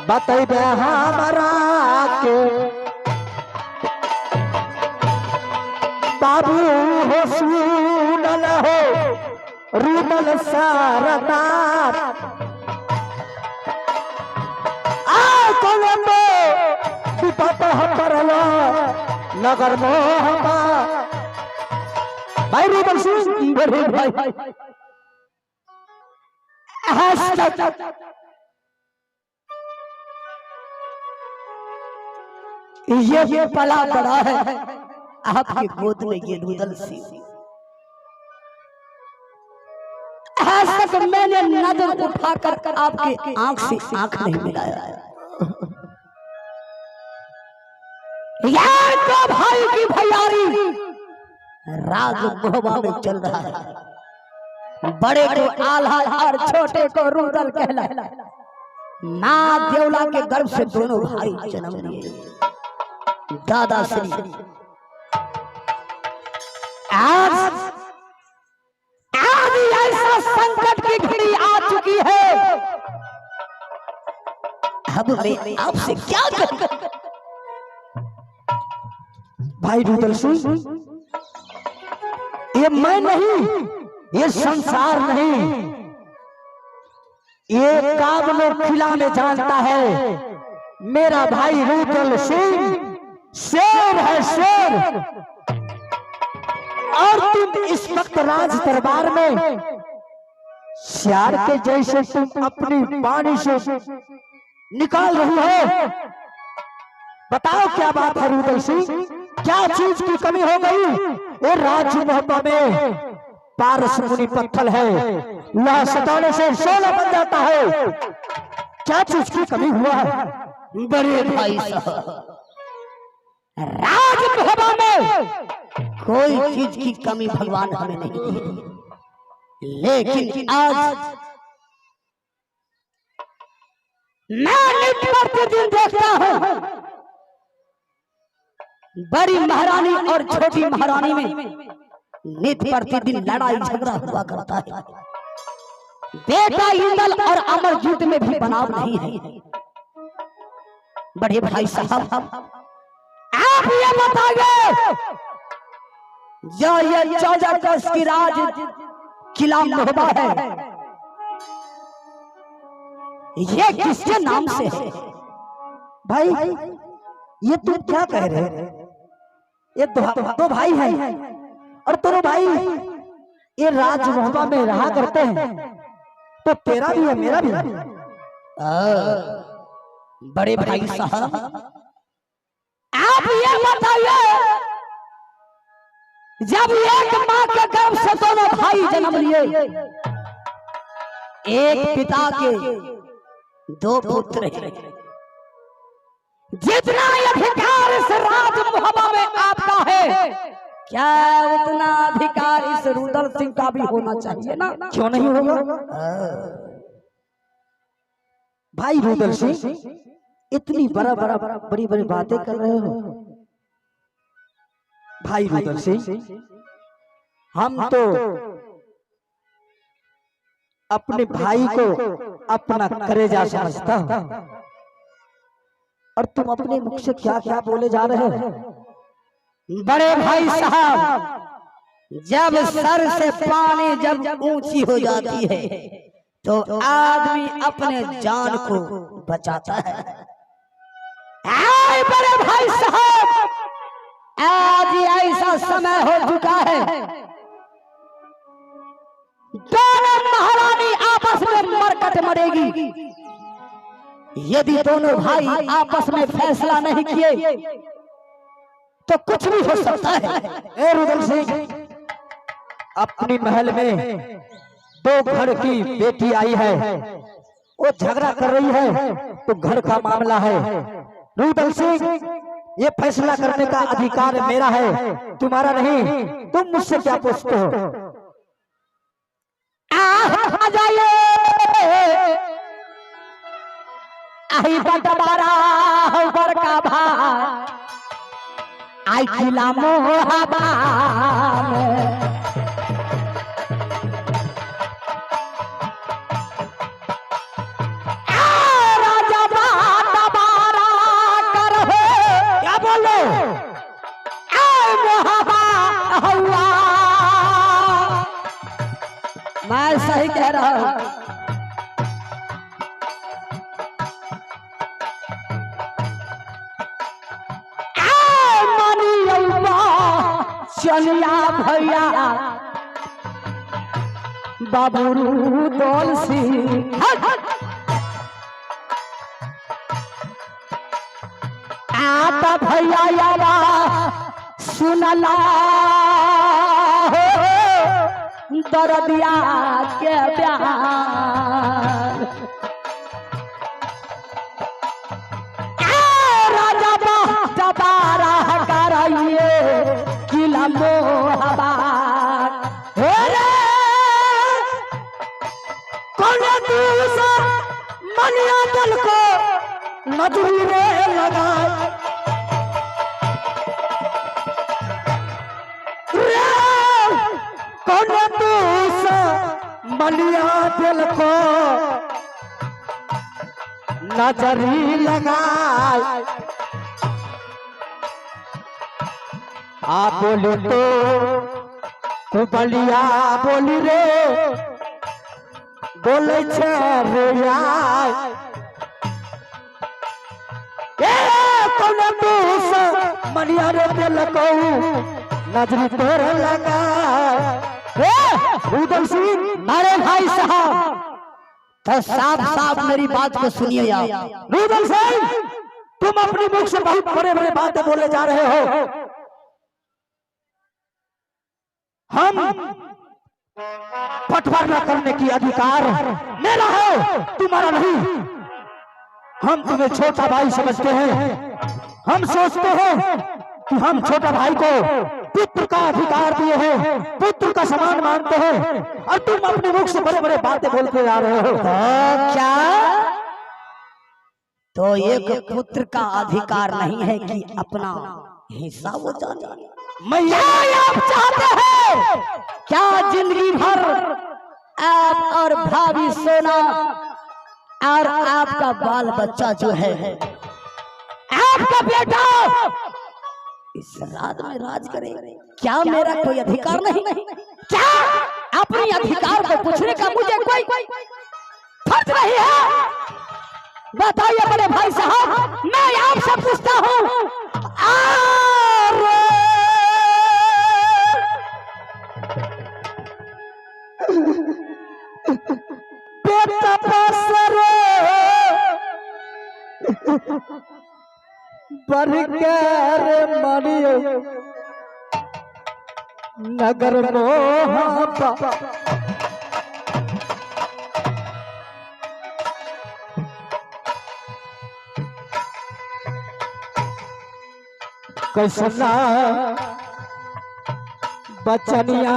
बतैबे हमरा के बाबू हो सुनल हो रूमल सारदार कोलंबो विपत परलो नगर मोहबा भाई रूमल सिंह बड़े भाई ये पला बड़ा है आपकी गोद में ये रूदल सिंह। आज तक मैंने नजर उठाकर आपकी आंख से आंख नहीं मिलाया। यार तो भाई की भैयारी राज मोहबा में चल रहा है। बड़े को आल्हा और छोटे को रूदल कहला। माँ देवला के गर्भ से दोनों भाई जन्म लिए। दादा श्री आज ऐसा संकट की घड़ी आ चुकी है। अब मैं आपसे क्या करूं? भाई रूदल सिंह, ये मैं नहीं, ये संसार नहीं, ये काबलो खिला में जानता है। मेरा भाई रूदल सिंह शेर है, शेर। और तुम इस वक्त राज दरबार में सियार के जैसे तुम अपनी पानी से निकाल रही हो। बताओ क्या बात है रूदल सिंह, क्या चीज की कमी हो गई? ये राज मोहब्बा में पारस मुनि पत्थर है, वह सताने से सोना बन जाता है। क्या चीज की कमी हुआ है? बड़े भाई साहब, राज मोहब्बा में कोई चीज की कमी भगवान हमें नहीं दी, लेकिन आज मैं प्रतिदिन देखता हूं बड़ी महारानी और छोटी महारानी में नित्य प्रतिदिन लड़ाई झगड़ा हुआ करता है। बेटा इंदल और अमरजीत में भी बनाव नहीं है। बड़े भाई साहब, आप ये बताइए, जो ये 14 कस की राज किला मोहबा है, ये किसके नाम से है? भाई ये तुम क्या कह रहे हैं? ये दो भाई हैं और दोनों भाई ये राज मोहबा में रहा करते हैं, तो तेरा भी है मेरा भी है। बड़े भाई साहब, आप ये बताइए, जब एक मां के गर्भ से दोनों भाई जन्म लिए, एक पिता के दो पुत्र हैं, जितना अधिकार इस राज मोहबा में आपका है, क्या उतना अधिकार इस रूदल सिंह का भी होना चाहिए ना? क्यों नहीं होगा? भाई रूदल सिंह, इतनी बड़ी बड़ी बातें कर रहे हो। भाई रूदल सिंह, हम तो अपने भाई को अपना कलेजा समझता हूं, और तुम अपने मुख से क्या क्या बोले जा रहे हो? बड़े भाई साहब, जब सर से पानी जब ऊंची हो जाती है तो आदमी अपने जान को बचाता है। आए बड़े भाई साहब, आज ऐसा समय हो चुका है, दोनों महारानी आपस में मरकट मरेगी। यदि दोनों भाई आपस में फैसला नहीं किए तो कुछ भी हो सकता है। ए रुदल सिंह, अपनी महल में दो घर की बेटी आई है, वो झगड़ा कर रही है, तो घर का मामला है। रुदल सिंह, ये फैसला करने का अधिकार मेरा है, तुम्हारा नहीं। तुम मुझसे क्या पूछते हो? आ जाइए, आई बटवारा ऊपर का भार, आई खिला मोहबा में, राजा कह रहा हूं। चलिया भैया बाबू दौल सिंह आता भैया यारा सुनला दर्दिया के प्यार राजा बारा कराइए किला मोहबा कौन दूसरा मनिया दल को नजरी रे लगा कौन दूसरा मनिया दल को नजरी लगाए आप बोले तो बलिया बोली रे बोले छे रे यार कौन दूसरा मनिया रे दिल को नजरी तोर लगा रुदल सिंह मारे भाई साहब तो साफ साफ मेरी बात को सुनिए यार। रुदल सिंह तुम अपनी मुख से बहुत बड़े बड़े बातें बोले जा रहे हो। हम बंटवारा करने की अधिकार मेरा है तुम्हारा नहीं। हम तुम्हें छोटा भाई समझते हैं। हम सोचते हैं कि हम छोटा भाई को पुत्र का अधिकार दिए हैं, पुत्र का समान मानते हैं, और तुम अपने मुख से बड़े बड़े बातें बोलते जा रहे हो। क्या तो एक पुत्र का अधिकार नहीं है कि अपना हिस्सा वो जाने? मैं आप चाहते हैं क्या जिंदगी भर आप और भाभी सोना और आपका बाल बच्चा जो है आपका बेटा इस राज में राज करे? क्या मेरा कोई अधिकार नहीं? क्या अपने अधिकार को पूछने का मुझे कोई फर्ज नहीं है? बताइए बड़े भाई साहब, मैं आपसे पूछता हूँ। बेटा पासरे बरकर मरियो नगर मोहब्बा कैसना बचनिया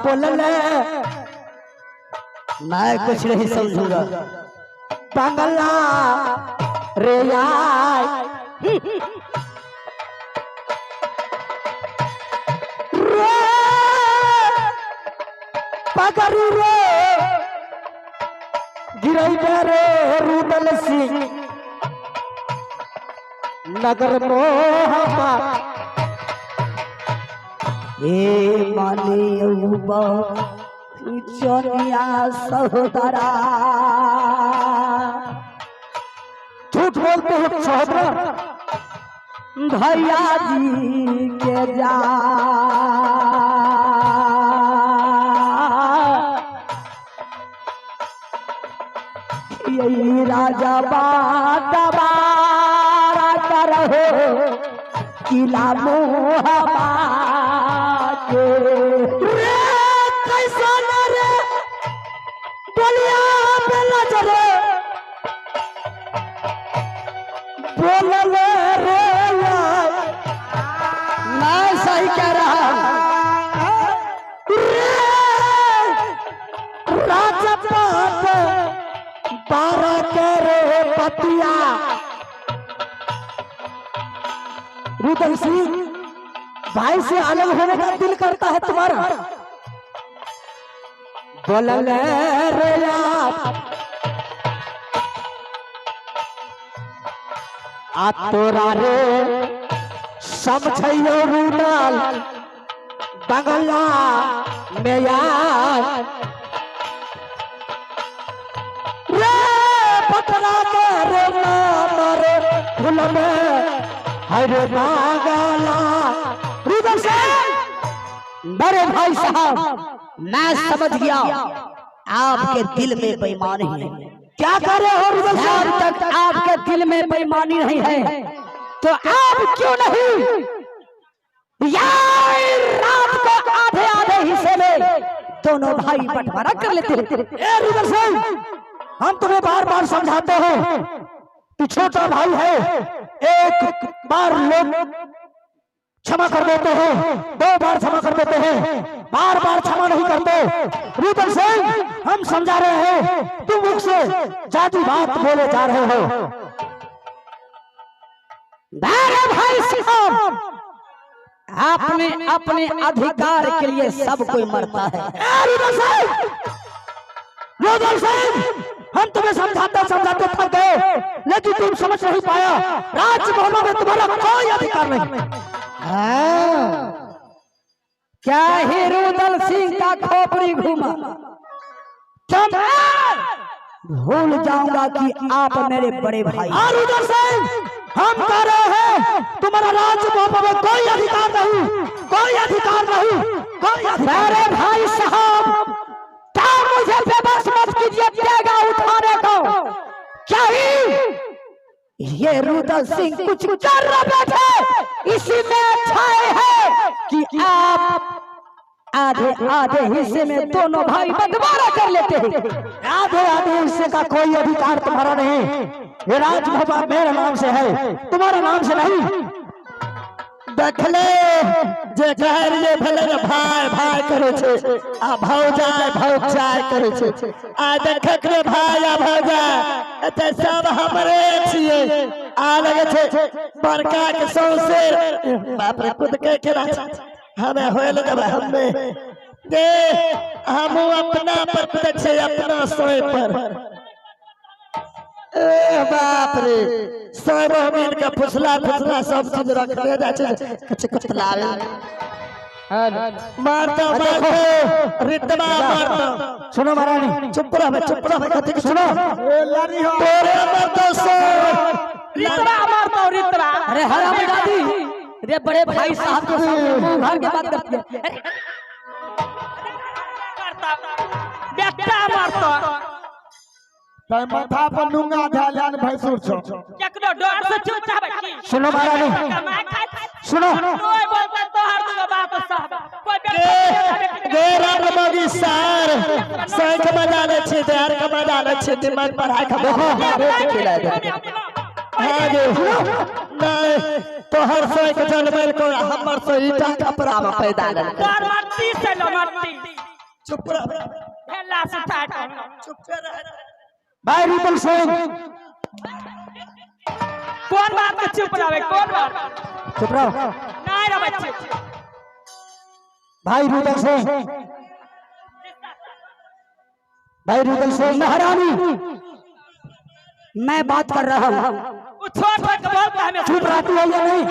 बोलले मैं कुछ नहीं समझूंगा। बंगला रे पगरू रे गिरई रे रुदल सिंह नगर मोहब्बा ए मानियुबा चनिया सहोदरा। झूठ बोलते हो सहोदरा, भैया जी के जा यही राजा बातबारा करहो किला मोहबा के कैसा रे बोलिया बेला जरे बोलले रे मैं सही कह रहा राजा बात बारा करे पतिया। रुदल सिंह भाई से अलग होने का दिल करता है तुम्हारा? बोलले रे आ तोरा रे समझियो रुदल बंगला में यार के रे नाम रे फूल में हरे नागला। रुदल सिंह बड़े भाई साहब मैं समझ गया आपके दिल में बेईमानी है। क्या कर रहे हो रुदल सिंह? जब तक आपके दिल में बेईमानी नहीं है तो आप क्यों नहीं यार रात को आधे आधे हिस्से में दोनों भाई बंटवारा कर लेते हैं। रुदल सिंह हम तुम्हें बार बार समझाते हैं कि छोटा भाई है, एक बार लोग क्षमा कर देते हैं, 2 बार क्षमा कर देते हैं, बार बार क्षमा नहीं करते। रुदल सिंह हम समझा रहे हैं, तुम मुझसे जादू बात बोले जा रहे हो। मेरे भाई साहब आपने अपने अधिकार के लिए सब कोई मरता है। रुदल सिंह हम तुम्हें समझाते समझाते थक गए, लेकिन तुम समझ नहीं पाया। राजमहलों में तुम्हारा कोई अधिकार नहीं। क्या ही रुदल सिंह का खोपड़ी घूमा, भूल जाऊंगा कि आप मेरे बड़े भाई। रुदल सिंह हम कह रहे हैं तुम्हारा राजमहल में कोई अधिकार नहीं, कोई अधिकार नहीं, कोई अधिकार। मेरे भाई साहब क्या मुझे बेबस मत कीजिए देगा उठाने को। क्या ही ये रुदल सिंह कुछ कर रहे थे, इसी में अच्छा है कि आप आधे आधे हिस्से में दोनों भाई बंटवारा कर लेते हैं। आधे आधे हिस्से का कोई अधिकार तुम्हारा नहीं। ये राजभवन मेरे नाम से है, तुम्हारे नाम से नहीं। देखले जे कहरिए भले भाई भाई करे छे, आ भौजाय करे छे। आ देखक रे भाई आ भौजाय एते सब हमरे छिए। आ लगे छे बड़का के सौसे बाप रे खुद के केरा हमें होल जब हमें दे हम अपना पर खुद छे अपना सोए पर। ए बाप रे सब हमें का फुसला फुसला सब चीज रख ले जाचे कुछ लावे मारता मारता रितबा मारता। सुनो महारानी चुप रह कथि सुनो। लारी हो तोरे मारता सो रितबा मारता रितबा। अरे हराम दादी रे बड़े भाई साहब के सामने घर की बात करती है। बेटा मारता माथा पर लूंगा ध्यान भैंसुर छो एकरो डर से चुप रह बच्ची। सुनो महारानी सुनो। कोई बोलता तो हर दूगो बात साहब कोई गेरा नमगी सार सैक बजाले छे देर का बजाले छे दिमाग पर आके देखो खिला दे। हां जे नहीं तो हर सैक जलमेल को हमर से ईटा कपड़ा में पैदा ले तोर मर्ती से लो मर्ती। चुप रह हेला से ठाट चुप रह भाई रुदल सिंह। कौन बात में चुप रहे? कौन बात? चुप रहो नहीं रे बच्चे। भाई रुदल सिंह, भाई रुदल सिंह। महारानी मैं बात कर रहा हूँ, वो छोड़ छोड़ के बोलता है। चुप रहती है या नहीं?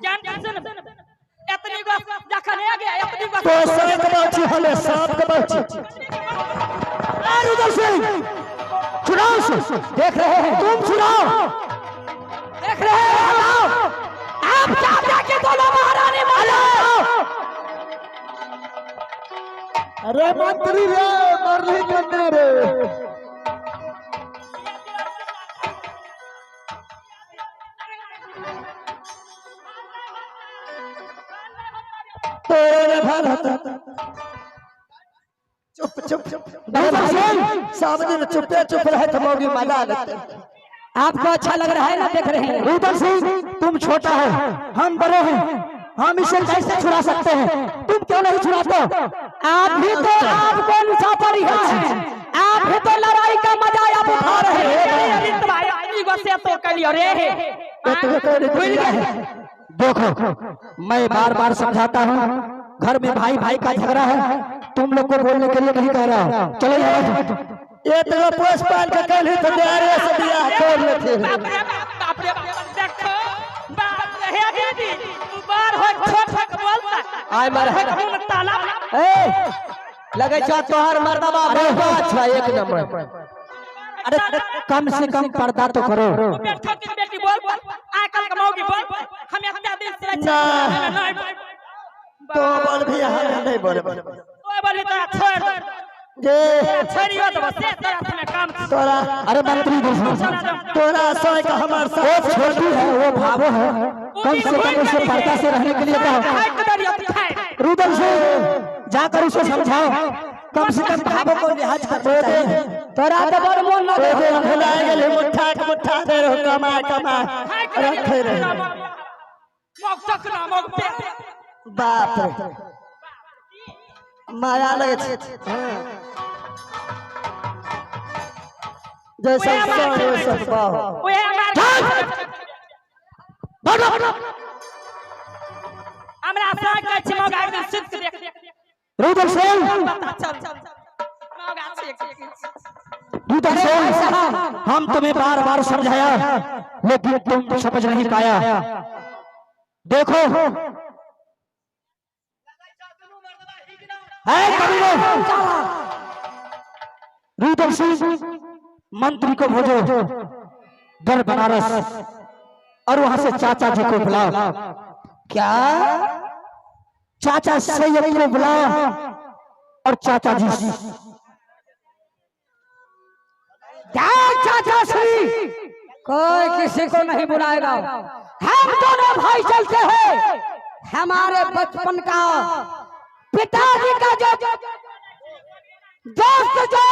जान सुन इतनी को जखन आ गया इतनी को तो सब बाची हले सब के बाची। रुदल सिंह चुनाव देख रहे हैं, तुम चुनाव देख रहे हैं। आप चाहते कि दोनों महारानी मारो। अरे मंत्री रे मरली करने रे। तेरे भारत चुप सब दिन चुपे चुप रहे तो मौगी मजा लेते। आपको अच्छा लग रहा है ना? देख रहे हैं रुदल सिंह तुम छोटा है, हम बड़े हैं, हम इसे कैसे छुड़ा सकते हैं? तुम क्यों नहीं छुड़ाते? आप भी तो आपको मुसाफिर ही है, आप भी तो लड़ाई का मजा आप उठा रहे हैं। देखो मैं बार बार समझाता हूँ, घर में भाई भाई का झगड़ा है, तुम लोग को बोलने के लिए नहीं कह रहा। चलो ये तो पोस्ट पाल का कल ही तो दियारे से दिया कर लेते हैं। बाप रे देखो बाप रे दीदी बार हो छोट छोट बोलता आय मर ताला ए लगे छ तोहर मर्दबा बहुत अच्छा एक नंबर। अरे कम से कम पर्दा तो करो। बैठो की बेटी बोल आजकल का मौगी बोल हम इतना दिन से तो बोल भी नहीं बोले तो बोली तो छोड़ जे छोड़ियो तो बस तेरा में काम तोरा अरे मंत्री तोरा सोच हमार वो छोटी है, वो भावो है, कम से कम उसे पर्दा से रहने के लिए कहो। रुदल से जाकर उसे समझाओ, कम से कम भावों को लिहाज करना चाहिए। तोरा तो बड़ मन न दे भुला गेले मुट्ठा के मुट्ठा दे रहो कमा कमा रखे रहे। मौक तक ना मौक पे बाप रे माया लगे छे जैसा सोन वैसा बाह ओए हमार हमरा साथ के छी मौका एकदम सिद्ध देख रुदल से चल मौका छे रुदल से हम तुम्हें बार बार समझाया लेकिन तुम समझ नहीं पाया। देखो रुदल सिंह मंत्री को भेजो घर बनारस और वहां से चाचा जी को बुलाओ। क्या चाचा सैयद को बुलाओ और चाचा जी क्या चाचा श्री कोई किसी को नहीं बुलाएगा। हम दोनों भाई चलते हैं, हमारे बचपन का पिताजी का जो दोस्त जो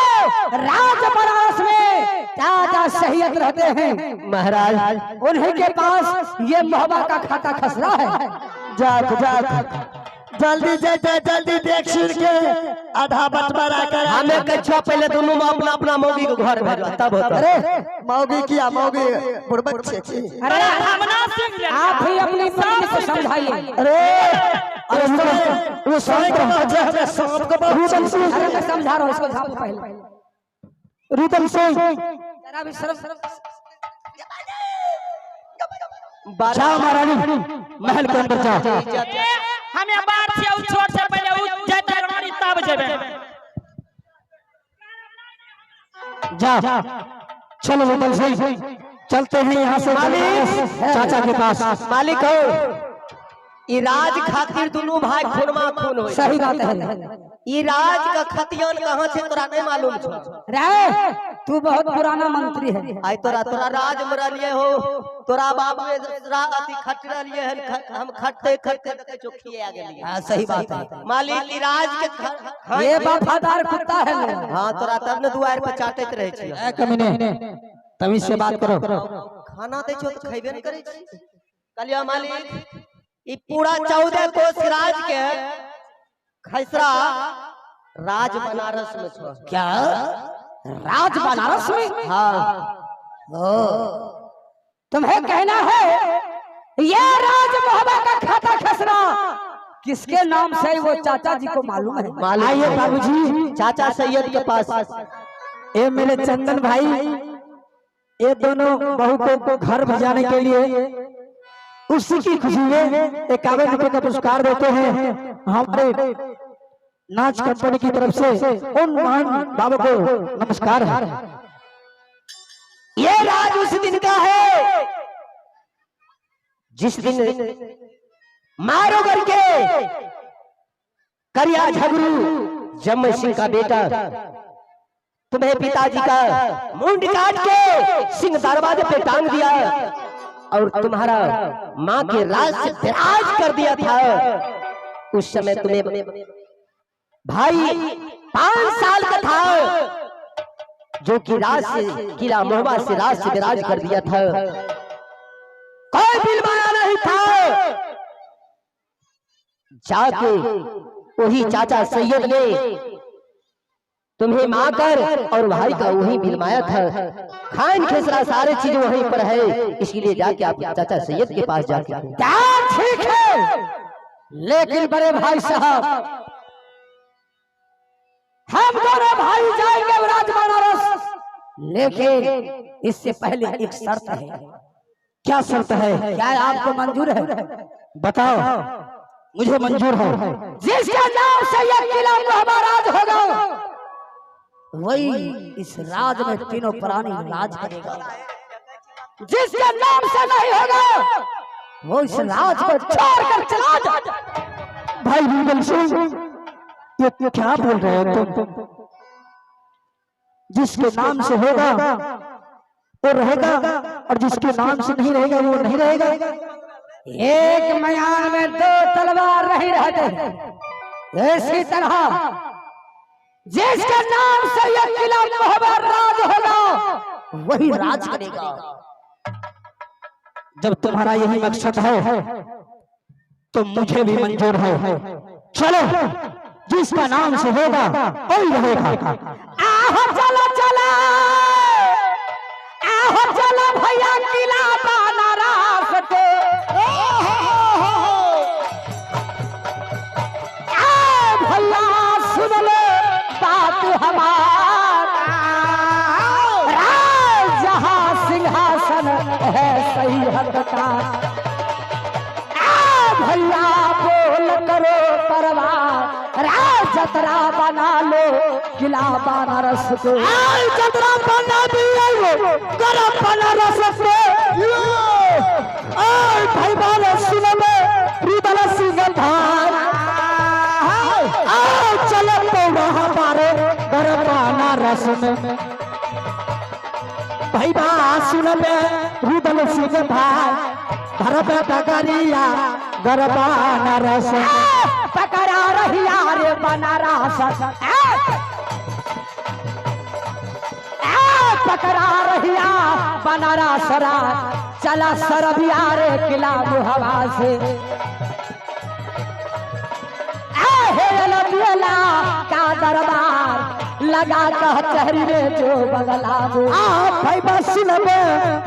राज बनारस में चाचा सैयद रहते हैं महाराज, उन्हीं के पास ये मोहब्बत का खाता खसरा है। जाग जाग जल्दी जल्दी देख सुन के आधा बंटवारा कर हमें कच्छा पहले दोनों में अपना अपना मौगी को घर भेजो तब होता। अरे मौगी किया मौगी बुड़बक छे अरे हम ना सुन ले आप ही अपनी पत्नी को समझाइए। अरे वो सांप को बचा है, सांप को रुदल सिंह अरे मैं समझा रहा हूं इसको सांप पहले रुदल सिंह जरा भी शर्म जाओ महारानी महल के अंदर जाओ। हमें बात से छोड़ से पहले जटा रानी तब जेबे जाओ चलो रुदल सिंह चलते हैं यहाँ से चाचा के पास। मालिक हो ई राज खातिर दोनों भाई खूनमा खून हो। सही बात है। ई राज का खतियान कहाँ से तोरा नहीं मालूम छो? रे तू बहुत पुराना मंत्री है। आई तोरा राज मरा लिए हो, तोरा बाप में अति खटरा लिए है, हम खटते खटते चौखिए आ गेली। हाँ सही बात है। मालिक ई राज के ये वफादार कुत्ता है। हां तोरा तब न दुआर पर चाटत रहे छी। ए कमीने तमीज से बात करो। खाना दे छो त खइबे न करे छी। कलिया मालिक ई पूरा 14 कोस राज के खैसरा राज बनारस में छो। क्या राज बनारस में? हाँ तुम्हें कहना है ये राज मोहब्बत का खाता खसरा किसके नाम से वो चाचा जी को मालूम है? आइए बाबूजी चाचा सैयद के पास। ये मेरे चंदन भाई ये दोनों बहू को घर भेजाने के लिए उसी की खुशी में 51 रुपए का पुरस्कार देते हैं। हमारे नाच कंपनी की तरफ से उन महान बाबा को नमस्कार है। ये राज उस दिन का है जिस दिन मारो करके करिया झगड़ू जम्मू सिंह का बेटा तुम्हें पिताजी का मुंड काट के सिंह दरवाजे पे टांग दिया और तुम्हारा माँ के राज से विराज कर दिया था। उस समय तुम्हें भाई 5 साल का था जो कि राज से किला मोहब्बत से राज से विराज कर दिया था। कोई बिलवाया नहीं था। जाके वही चाचा सैयद ने तुम्हें मां कर और भाई का वही बिलवाया था। खान खेसरा सारे चीज वहीं पर है, इसलिए जाके आप चाचा सैयद के पास जाके क्या ठीक है, लेकिन बड़े भाई साहब हम दोनों भाई जाएंगे राज बनारस, लेकिन इससे पहले एक शर्त है। क्या शर्त है? क्या आपको मंजूर है? बताओ। मुझे मंजूर है। जिसका नाम सैयद किला मोहब्बत राज होगा वही इस राज में तीनों प्राणी राज करेगा। जिसके नाम से नहीं होगा वो इस राज को छोड़कर चला जाए। भाई बीरबल सिंह, ये क्या बोल रहे हो तुम? जिसके नाम से होगा वो रहेगा और जिसके नाम से नहीं रहेगा वो नहीं रहेगा। एक मैदान में दो तलवार नहीं रहते। इसी तरह जिसके नाम से ये किला मोहब्बत राज होगा वही राज करेगा। जब तुम्हारा यही मकसद है तो मुझे भी मंजूर है। चलो, जिसका नाम से होगा वही रहेगा। आहो चलो चलो, आहो चलो भैया किला पाना रास्ते। भैया सुन ले बात हमारा, राज जहाँ सिंहासन है सही हद का। भैया बोल करो परवार, राज जतरा बना लो किला बनारस को। जतरा बना दिया गरम बनारस से। भाई बारह सुन में रुदल सिंह धार। चलो तो वहाँ पारे गरम बनारस में। भाई बात सुन में रुदल सिंह धार। घर पे डगरिया गरम बनारस पकड़ा रहिया रे बनारस, पकड़ा रहिया बनारस राज। चला सरबिया रे किला मुहवा से। बेला का दरबार लगा कचहरी में जो बगला वो। भाई बस सुन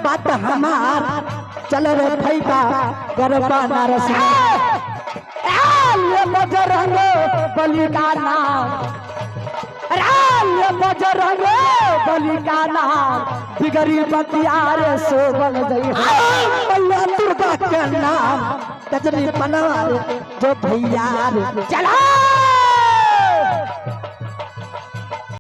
बात हमार। चल रे भैया गरम बनारस बजरंग बली का नाम, बजरंग बली का नाम। बिगड़ी बतियारे सो बन गई मैया दुर्गा के नाम। गजनी बनवा जो भैया चला।